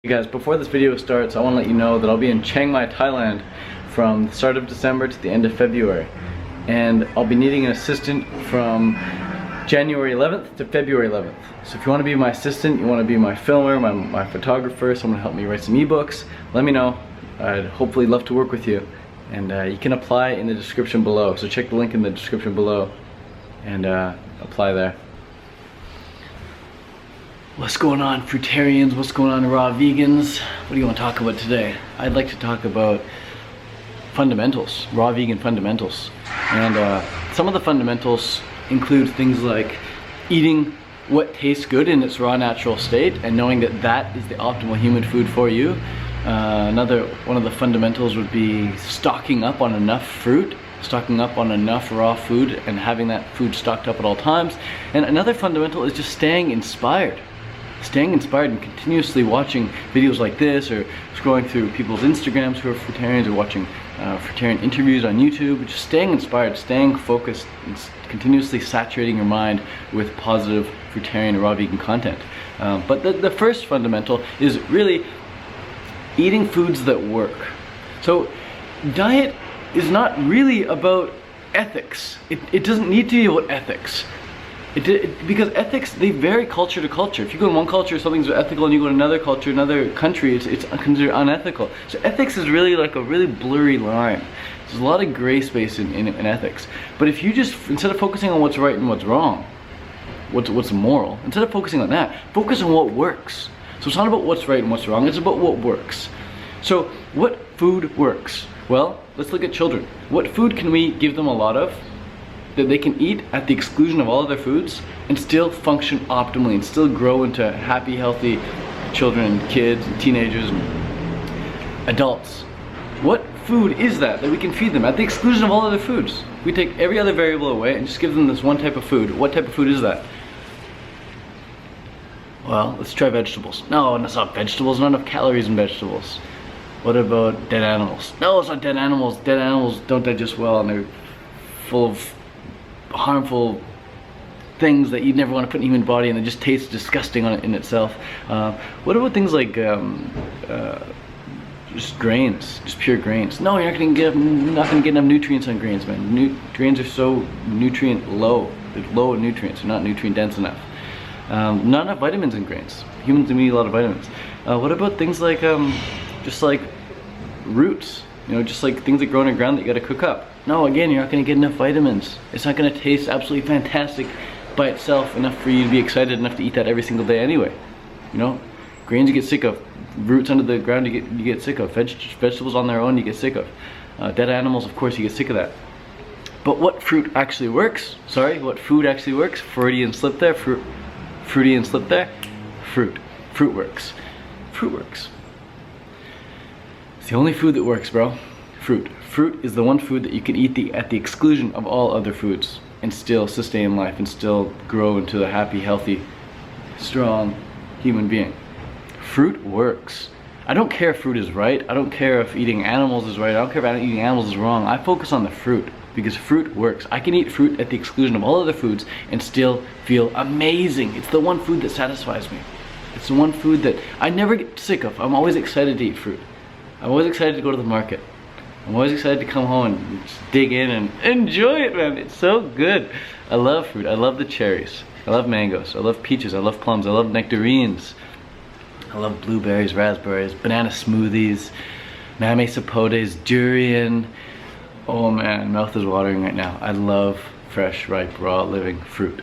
Hey guys, before this video starts, I want to let you know that I'll be in Chiang Mai, Thailand from the start of December to the end of February. And I'll be needing an assistant from January 11th to February 11th. So if you want to be my assistant, you want to be my filmer, my photographer, someone to help me write some ebooks, let me know. I'd hopefully love to work with you. And you can apply in the description below. So check the link in the description below and apply there. What's going on, fruitarians? What's going on, raw vegans? What do you want to talk about today? I'd like to talk about fundamentals, raw vegan fundamentals. And some of the fundamentals include things like eating what tastes good in its raw natural state and knowing that that is the optimal human food for you. Another one of the fundamentals would be stocking up on enough fruit, stocking up on enough raw food and having that food stocked up at all times. And another fundamental is just staying inspired. Staying inspired and continuously watching videos like this, or scrolling through people's Instagrams who are fruitarians, or watching fruitarian interviews on YouTube. Just staying inspired, staying focused, and continuously saturating your mind with positive fruitarian raw vegan content. But the first fundamental is really eating foods that work. So diet is not really about ethics. It doesn't need to be about ethics. Because ethics, they vary culture to culture. If you go in one culture, something's ethical, and you go to another culture, another country, it's considered unethical. So ethics is really like a really blurry line. There's a lot of gray space in ethics. But if you just, instead of focusing on what's right and what's wrong, what's moral, instead of focusing on that, focus on what works. So it's not about what's right and what's wrong, it's about what works. So what food works? Well, let's look at children. What food can we give them a lot of that they can eat at the exclusion of all other foods and still function optimally and still grow into happy, healthy children and kids and teenagers and adults? What food is that we can feed them at the exclusion of all other foods? We take every other variable away and just give them this one type of food. What type of food is that? Well, let's try vegetables. No, it's not vegetables, not enough calories in vegetables. What about dead animals? No, it's not dead animals. Dead animals don't digest well and they're full of harmful things that you'd never want to put in the human body, and it just tastes disgusting in itself. What about things like just grains, just pure grains? No, you're not going to get enough nutrients on grains, man. Grains are so nutrient low. They're low in nutrients. They're not nutrient dense enough. Not enough vitamins in grains. Humans need a lot of vitamins. What about things like just like roots? You know, just like things that grow in the ground that you got to cook up. No, again, you're not going to get enough vitamins. It's not going to taste absolutely fantastic by itself, enough for you to be excited enough to eat that every single day anyway. You know, grains you get sick of, roots under the ground you get sick of, vegetables on their own you get sick of, dead animals, of course, you get sick of that. But what fruit actually works? Sorry, what food actually works? Freudian slip there. Freudian slip there. Fruit. Fruit works. Fruit works. It's the only food that works, bro. Fruit. Fruit is the one food that you can eat at the exclusion of all other foods and still sustain life and still grow into a happy, healthy, strong human being. Fruit works. I don't care if fruit is right. I don't care if eating animals is right. I don't care if eating animals is wrong. I focus on the fruit because fruit works. I can eat fruit at the exclusion of all other foods and still feel amazing. It's the one food that satisfies me. It's the one food that I never get sick of. I'm always excited to eat fruit. I'm always excited to go to the market. I'm always excited to come home and just dig in and enjoy it, man. It's so good. I love fruit. I love the cherries. I love mangoes. I love peaches. I love plums. I love nectarines. I love blueberries, raspberries, banana smoothies, mame sapotes, durian. Oh man, mouth is watering right now. I love fresh, ripe, raw, living fruit.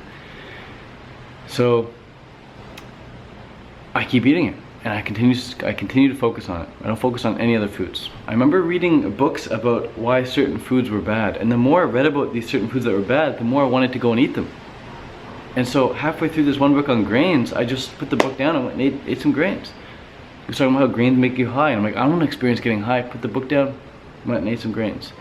So I keep eating it. And I continue to focus on it. I don't focus on any other foods. I remember reading books about why certain foods were bad. And the more I read about these certain foods that were bad, the more I wanted to go and eat them. And so halfway through this one book on grains, I just put the book down and went and ate some grains. It was talking about how grains make you high. And I'm like, I don't want to experience getting high. Put the book down, went and ate some grains.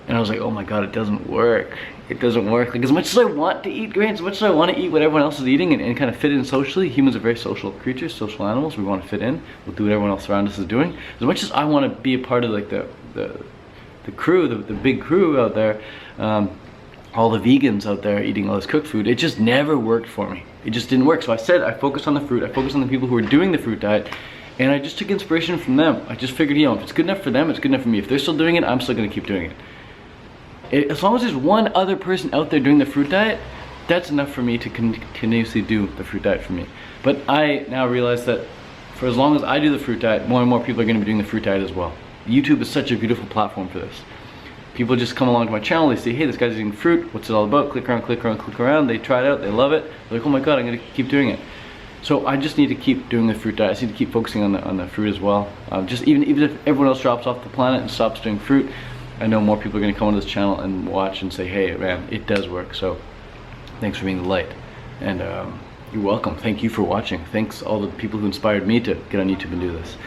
And I was like, oh my God, it doesn't work. It doesn't work. Like, as much as I want to eat grains, as much as I want to eat what everyone else is eating and kind of fit in socially, humans are very social creatures, social animals. We want to fit in. We'll do what everyone else around us is doing. As much as I want to be a part of like the crew, the big crew out there, all the vegans out there eating all this cooked food, it just never worked for me. It just didn't work. So I said I focused on the fruit. I focused on the people who were doing the fruit diet And I just took inspiration from them. I just figured, you know, if it's good enough for them, it's good enough for me. If they're still doing it, I'm still gonna keep doing it. As long as there's one other person out there doing the fruit diet, that's enough for me to continuously do the fruit diet for me. But I now realize that for as long as I do the fruit diet, more and more people are gonna be doing the fruit diet as well. YouTube is such a beautiful platform for this. People just come along to my channel, they say, hey, this guy's eating fruit, what's it all about? Click around, click around, click around. They try it out, they love it. They're like, oh my God, I'm gonna keep doing it. So I just need to keep doing the fruit diet. I just need to keep focusing on the fruit as well. Just even if everyone else drops off the planet and stops doing fruit, I know more people are gonna come onto this channel and watch and say, hey, man, it does work. So thanks for being the light. And you're welcome. Thank you for watching. Thanks all the people who inspired me to get on YouTube and do this.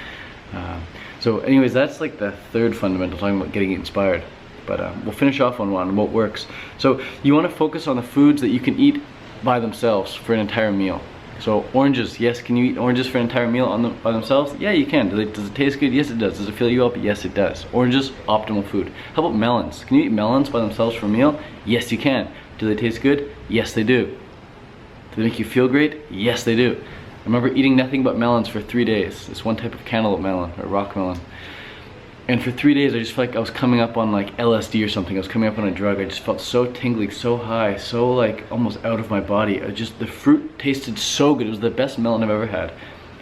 So anyways, that's like the third fundamental, talking about getting inspired. But we'll finish off on what works. So you want to focus on the foods that you can eat by themselves for an entire meal. So oranges, yes, can you eat oranges for an entire meal by themselves? Yeah, you can. Does it taste good? Yes, it does. Does it fill you up? Yes, it does. Oranges, optimal food. How about melons? Can you eat melons by themselves for a meal? Yes, you can. Do they taste good? Yes, they do. Do they make you feel great? Yes, they do. I remember eating nothing but melons for 3 days. This one type of cantaloupe melon, or rock melon. And for 3 days, I just felt like I was coming up on like LSD or something. I was coming up on a drug. I just felt so tingly, so high, so like almost out of my body. The fruit tasted so good. It was the best melon I've ever had.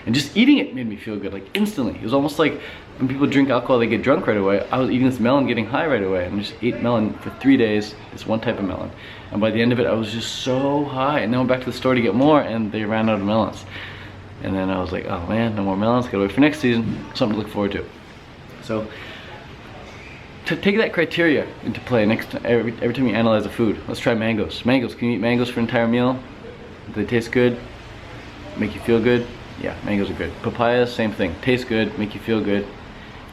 And just eating it made me feel good, like instantly. It was almost like when people drink alcohol, they get drunk right away. I was eating this melon, getting high right away. And I just ate melon for 3 days, this one type of melon. And by the end of it, I was just so high. And then I went back to the store to get more, and they ran out of melons. And then I was like, oh man, no more melons. Gotta wait for next season. Something to look forward to. So, to take that criteria into play every time you analyze a food. Let's try mangoes. Mangoes, can you eat mangoes for an entire meal? Do they taste good? Make you feel good? Yeah, mangoes are good. Papayas, same thing. Taste good, make you feel good,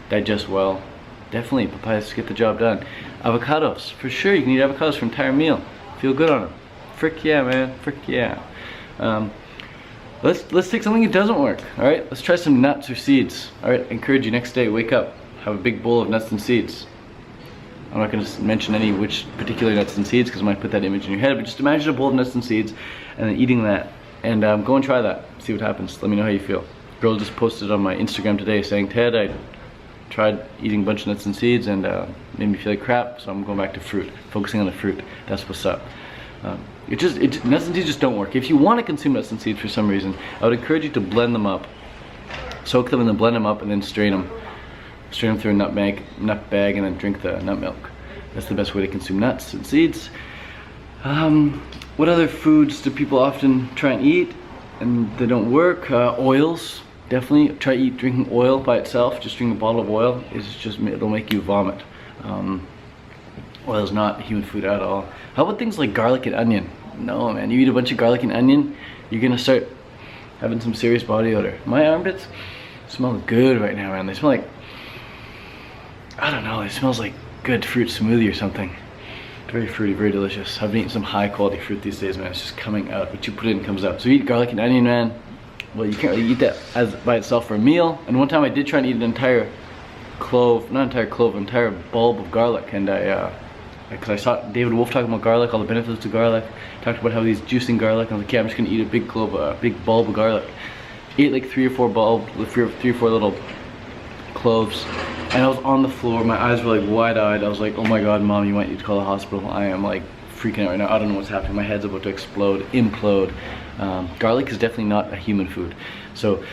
digest well. Definitely, papayas get the job done. Avocados, for sure you can eat avocados for an entire meal. Feel good on them. Frick yeah, man, frick yeah. Let's take something that doesn't work, all right? Let's try some nuts or seeds. All right, I encourage you, next day, wake up, have a big bowl of nuts and seeds. I'm not gonna mention which particular nuts and seeds because I might put that image in your head, but just imagine a bowl of nuts and seeds and then eating that. And go and try that, see what happens. Let me know how you feel. Girl just posted on my Instagram today saying, Ted, I tried eating a bunch of nuts and seeds and made me feel like crap, so I'm going back to fruit, focusing on the fruit. That's what's up. Nuts and seeds just don't work. If you want to consume nuts and seeds for some reason, I would encourage you to blend them up. Soak them and then blend them up and then strain them. Strain them through a nut bag and then drink the nut milk. That's the best way to consume nuts and seeds. What other foods do people often try and eat and they don't work? Oils, definitely. Try drinking oil by itself. Just drink a bottle of oil. It'll make you vomit. Oil is not human food at all. How about things like garlic and onion? No, man, you eat a bunch of garlic and onion, you're gonna start having some serious body odor. My armpits smell good right now, man. They smell like, I don't know, it smells like good fruit smoothie or something. Very fruity, very delicious. I've been eating some high quality fruit these days, man. It's just coming out. What you put in comes out. So you eat garlic and onion, man. Well, you can't really eat that by itself for a meal. And one time I did try and eat an entire entire bulb of garlic. And because I saw David Wolf talking about garlic, all the benefits of garlic. Talked about how he's juicing garlic. I was like, yeah, I'm just gonna eat a big bulb of garlic. Ate like three or four little cloves. And I was on the floor, my eyes were like wide-eyed. I was like, oh my God, Mom, you might need to call the hospital. I am like freaking out right now. I don't know what's happening. My head's about to implode. Garlic is definitely not a human food. So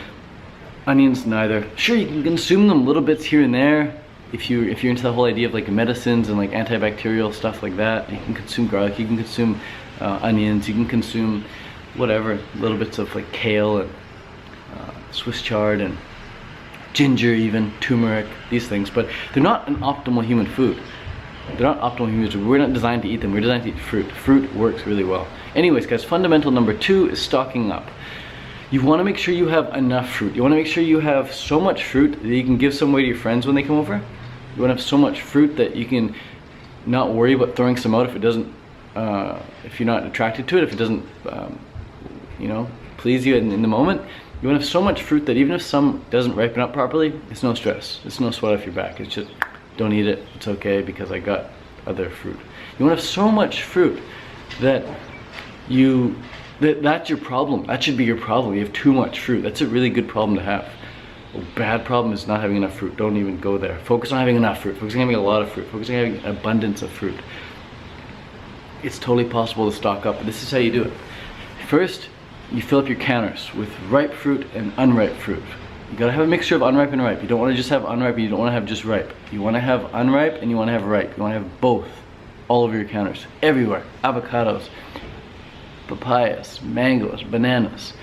onions, neither. Sure, you can consume them little bits here and there. If you're into the whole idea of like medicines and like antibacterial stuff like that, you can consume garlic, you can consume onions, you can consume whatever, little bits of like kale and Swiss chard and ginger, even turmeric, these things, but they're not an optimal human food. They're not optimal human food. We're not designed to eat them. We're designed to eat fruit. Fruit works really well. Anyways, guys, fundamental number 2 is stocking up. You want to make sure you have enough fruit. You want to make sure you have so much fruit that you can give some away to your friends when they come over. You want to have so much fruit that you can not worry about throwing some out if it doesn't, if you're not attracted to it, if it doesn't, you know, please you in the moment. You want to have so much fruit that even if some doesn't ripen up properly, it's no stress. It's no sweat off your back. It's just, don't eat it. It's okay because I got other fruit. You want to have so much fruit that that's your problem. That should be your problem. You have too much fruit. That's a really good problem to have. A bad problem is not having enough fruit. Don't even go there. Focus on having enough fruit. Focus on having a lot of fruit. Focus on having an abundance of fruit. It's totally possible to stock up. This is how you do it. First, you fill up your counters with ripe fruit and unripe fruit. You gotta have a mixture of unripe and ripe. You don't want to just have unripe and you don't want to have just ripe. You want to have unripe and you want to have ripe. You want to have both all over your counters, everywhere. Avocados, papayas, mangoes, bananas,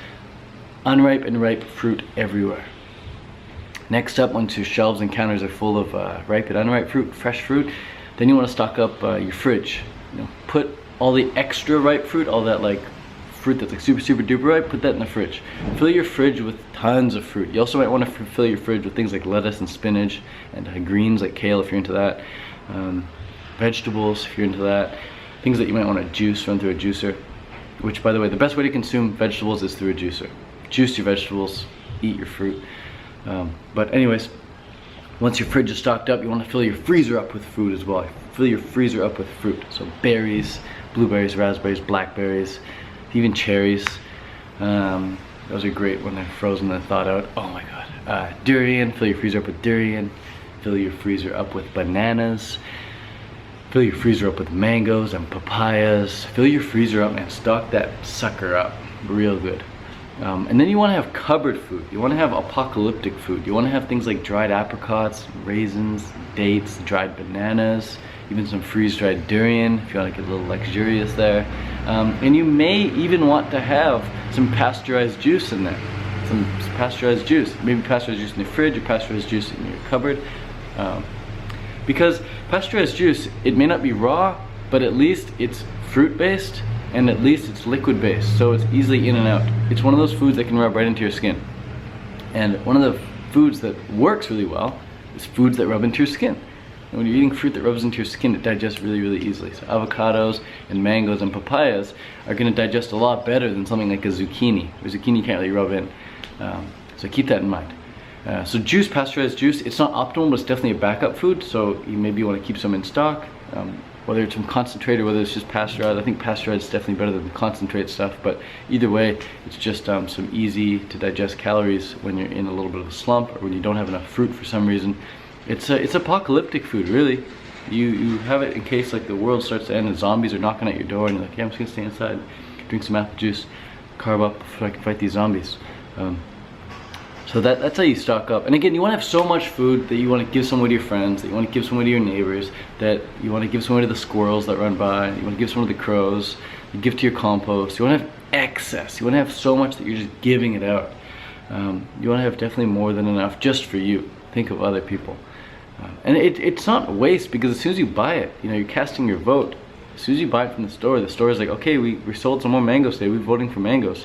unripe and ripe fruit everywhere. Next up, once your shelves and counters are full of ripe and unripe fruit, fresh fruit, then you want to stock up your fridge. Put all the extra ripe fruit, all that like fruit that's like super duper ripe, put that in the fridge. Fill your fridge with tons of fruit. You also might want to fill your fridge with things like lettuce and spinach and greens like kale if you're into that. Vegetables if you're into that. Things that you might want to juice, run through a juicer. Which, by the way, the best way to consume vegetables is through a juicer. Juice your vegetables, eat your fruit. But anyways, once your fridge is stocked up, you want to fill your freezer up with food as well. Fill your freezer up with fruit. So berries, blueberries, raspberries, blackberries, even cherries. Those are great when they're frozen and thawed out. Oh my god. Durian, fill your freezer up with durian. Fill your freezer up with bananas. Fill your freezer up with mangoes and papayas. Fill your freezer up and stock that sucker up real good. And then you want to have cupboard food. You want to have apocalyptic food. You want to have things like dried apricots, raisins, dates, dried bananas, even some freeze-dried durian if you want to get a little luxurious there. And you may even want to have some pasteurized juice in there. Some pasteurized juice. Maybe pasteurized juice in the fridge or pasteurized juice in your cupboard. Because pasteurized juice, it may not be raw, but at least it's fruit-based and at least it's liquid-based, so it's easily in and out. It's one of those foods that can rub right into your skin. And one of the foods that works really well is foods that rub into your skin. And when you're eating fruit that rubs into your skin, it digests really easily. So avocados and mangoes and papayas are going to digest a lot better than something like a zucchini. A zucchini can't really rub in. So keep that in mind. So juice, pasteurized juice, it's not optimal, but it's definitely a backup food, so you maybe want to keep some in stock. Whether it's from concentrate or whether it's just pasteurized. I think pasteurized is definitely better than the concentrate stuff, but either way, it's just some easy to digest calories when you're in a little bit of a slump or when you don't have enough fruit for some reason. It's apocalyptic food, really. You have it in case like the world starts to end and zombies are knocking at your door and you're like, yeah, I'm just gonna stay inside, drink some apple juice, carb up so I can fight these zombies. So that's how you stock up. And again, you want to have so much food that you want to give some away to your friends, that you want to give some away to your neighbors, that you want to give some away to the squirrels that run by, you want to give some to the crows, you give to your compost. You want to have excess. You want to have so much that you're just giving it out. You want to have definitely more than enough just for you. Think of other people. And it's not waste, because as soon as you buy it, you're casting your vote. As soon as you buy it from the store is like, okay, we sold some more mangoes today, we're voting for mangoes.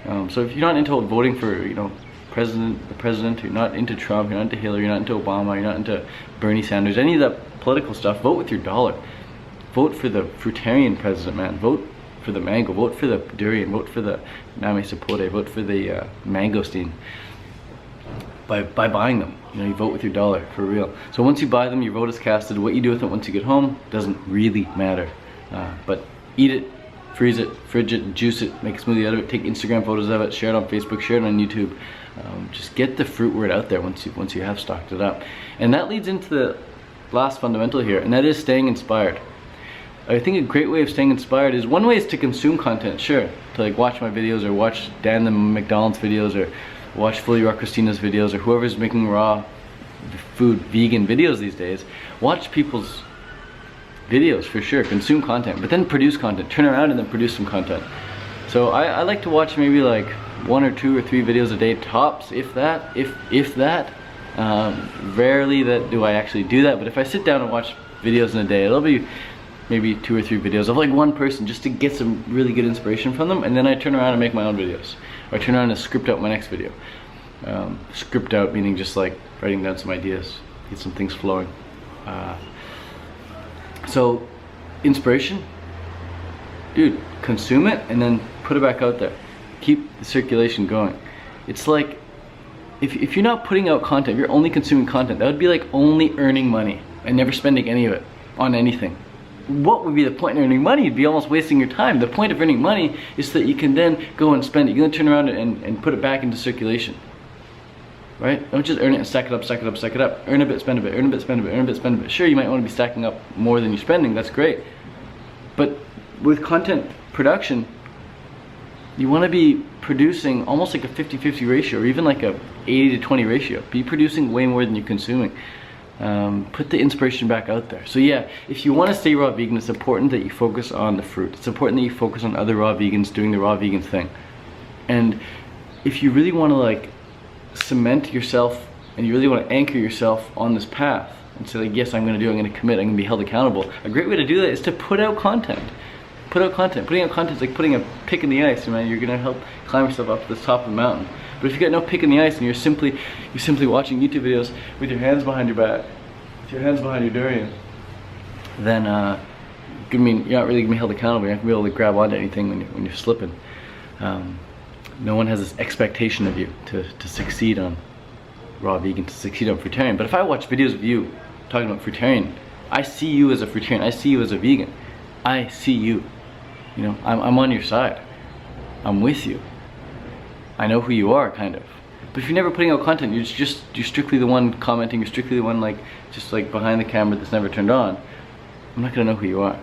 So if you're not into voting for, the president, you're not into Trump, you're not into Hillary, you're not into Obama, you're not into Bernie Sanders, any of that political stuff, vote with your dollar. Vote for the fruitarian president, man. Vote for the mango, vote for the durian, vote for the name sapote, vote for the mangosteen. By buying them, you vote with your dollar, for real. So once you buy them, your vote is casted. What you do with it once you get home doesn't really matter. But eat it, freeze it, fridge it, juice it, make a smoothie out of it, take Instagram photos of it, share it on Facebook, share it on YouTube. Just get the fruit word out there once you have stocked it up. And that leads into the last fundamental here, and that is staying inspired. I think a great way of staying inspired is, one way is to consume content, sure. To like watch my videos or watch Dan the McDonald's videos or watch Fully Raw Christina's videos or whoever's making raw food, vegan videos these days. Watch people's videos for sure, consume content, but then produce content. Turn around and then produce some content. So I like to watch maybe like 1 or 2 or 3 videos a day tops, if that. Rarely do I actually do that, but if I sit down and watch videos in a day, it'll be maybe 2 or 3 videos of like one person just to get some really good inspiration from them, and then I turn around and make my own videos. Or I turn around and script out my next video. Script out meaning just like writing down some ideas, get some things flowing. So inspiration, dude, consume it and then put it back out there. Keep the circulation going. It's like, if you're not putting out content, if you're only consuming content, that would be like only earning money and never spending any of it on anything. What would be the point in earning money? You'd be almost wasting your time. The point of earning money is that you can then go and spend it. You can then turn around and put it back into circulation. right? Don't just earn it and stack it up, stack it up, stack it up. Earn a bit, spend a bit, earn a bit, spend a bit, earn a bit, spend a bit. Sure, you might want to be stacking up more than you're spending, that's great. But with content production, you want to be producing almost like a 50-50 ratio, or even like a 80-20 ratio. Be producing way more than you're consuming. Put the inspiration back out there. So yeah, if you want to stay raw vegan, it's important that you focus on the fruit. It's important that you focus on other raw vegans doing the raw vegan thing. And if you really want to like cement yourself and you really want to anchor yourself on this path and say like, yes, I'm going to do it, I'm going to commit, I'm going to be held accountable. A great way to do that is to put out content. Put out content. Putting out content is like putting a pick in the ice, man. You're gonna help climb yourself up to the top of the mountain. But if you got no pick in the ice and you're simply watching YouTube videos with your hands behind your back, with your hands behind your durian, then you're not really gonna be held accountable. You're not gonna be able to grab onto anything when you're slipping. No one has this expectation of you to succeed on raw vegan, to succeed on fruitarian. But if I watch videos of you talking about fruitarian, I see you as a fruitarian. I see you as a vegan. I see you. You know, I'm on your side. I'm with you. I know who you are, kind of. But if you're never putting out content, you're strictly the one commenting, you're strictly the one just behind the camera that's never turned on, I'm not gonna know who you are.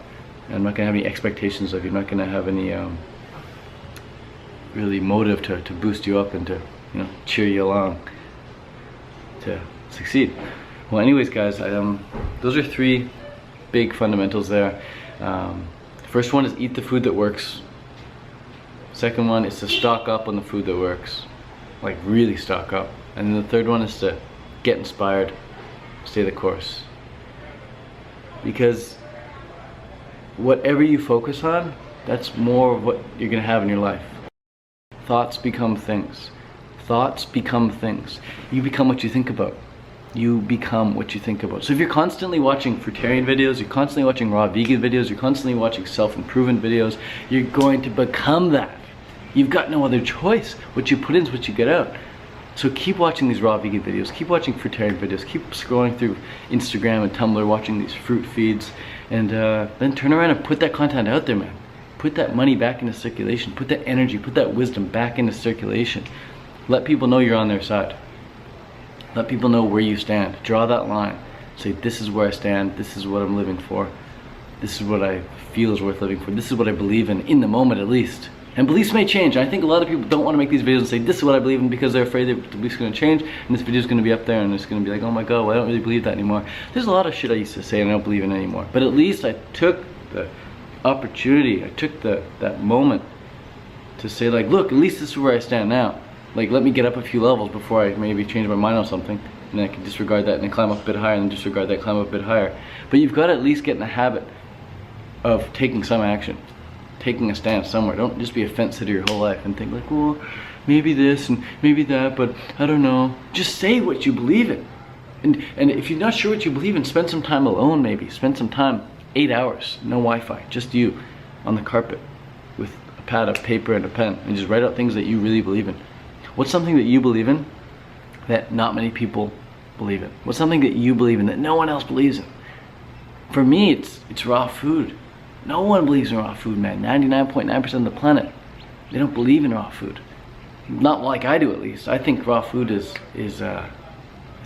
I'm not gonna have any expectations of you. I'm not gonna have any really motive to boost you up and to, you know, cheer you along to succeed. Well, anyways, guys, those are 3 big fundamentals there. First one is eat the food that works. Second one is to stock up on the food that works, like really stock up. And then the third one is to get inspired, stay the course. Because whatever you focus on, that's more of what you're gonna have in your life. Thoughts become things. Thoughts become things. You become what you think about. You become what you think about. So if you're constantly watching fruitarian videos, you're constantly watching raw vegan videos, you're constantly watching self-improvement videos, you're going to become that. You've got no other choice. What you put in is what you get out. So keep watching these raw vegan videos, keep watching fruitarian videos, keep scrolling through Instagram and Tumblr, watching these fruit feeds, and then turn around and put that content out there, man. Put that money back into circulation, put that energy, put that wisdom back into circulation. Let people know you're on their side. Let people know where you stand. Draw that line. Say, this is where I stand, this is what I'm living for, this is what I feel is worth living for, this is what I believe in the moment at least. And beliefs may change. I think a lot of people don't want to make these videos and say, this is what I believe in, because they're afraid that the belief's going to change, and this video's going to be up there, and it's going to be like, oh my god, well, I don't really believe that anymore. There's a lot of shit I used to say and I don't believe in anymore. But at least I took the opportunity, I took that moment to say like, look, at least this is where I stand now. Like, let me get up a few levels before I maybe change my mind on something, and then I can disregard that and then climb up a bit higher, and then disregard that, climb up a bit higher. But you've got to at least get in the habit of taking some action, taking a stance somewhere. Don't just be a fence sitter your whole life and think like, well, maybe this and maybe that, but I don't know. Just say what you believe in. And if you're not sure what you believe in, spend some time alone maybe. Spend some time, 8 hours, no Wi-Fi, just you on the carpet with a pad of paper and a pen, and just write out things that you really believe in. What's something that you believe in that not many people believe in? What's something that you believe in that no one else believes in? For me, it's raw food. No one believes in raw food, man. 99.9% of the planet, they don't believe in raw food. Not like I do, at least. I think raw food is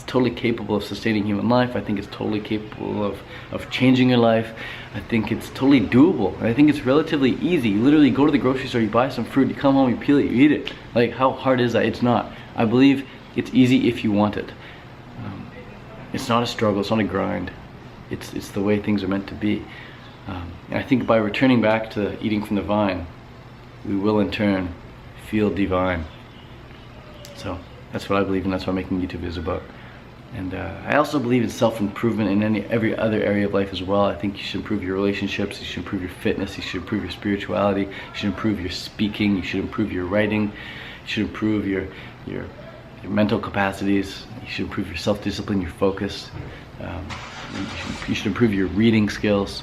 totally capable of sustaining human life. I think it's totally capable of changing your life. I think it's totally doable. I think it's relatively easy. You literally go to the grocery store, you buy some fruit, you come home, you peel it, you eat it. Like, how hard is that? It's not. I believe it's easy if you want it. It's not a struggle, it's not a grind. It's the way things are meant to be. And I think by returning back to eating from the vine, we will in turn feel divine. So that's what I believe, and that's what I'm making YouTube videos about. And I also believe in self-improvement in every other area of life as well. I think you should improve your relationships, you should improve your fitness, you should improve your spirituality, you should improve your speaking, you should improve your writing, you should improve your mental capacities, you should improve your self-discipline, your focus, you should improve your reading skills,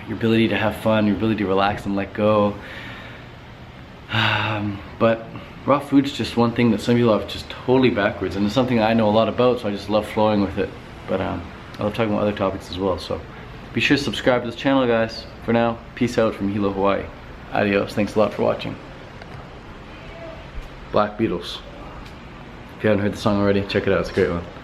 your ability to have fun, your ability to relax and let go. But raw food's just one thing that some people have just totally backwards, and it's something I know a lot about, so I just love flowing with it. But I love talking about other topics as well, so be sure to subscribe to this channel, guys. For now, peace out from Hilo, Hawaii. Adios, thanks a lot for watching. Black Beatles. If you haven't heard the song already, check it out, it's a great one.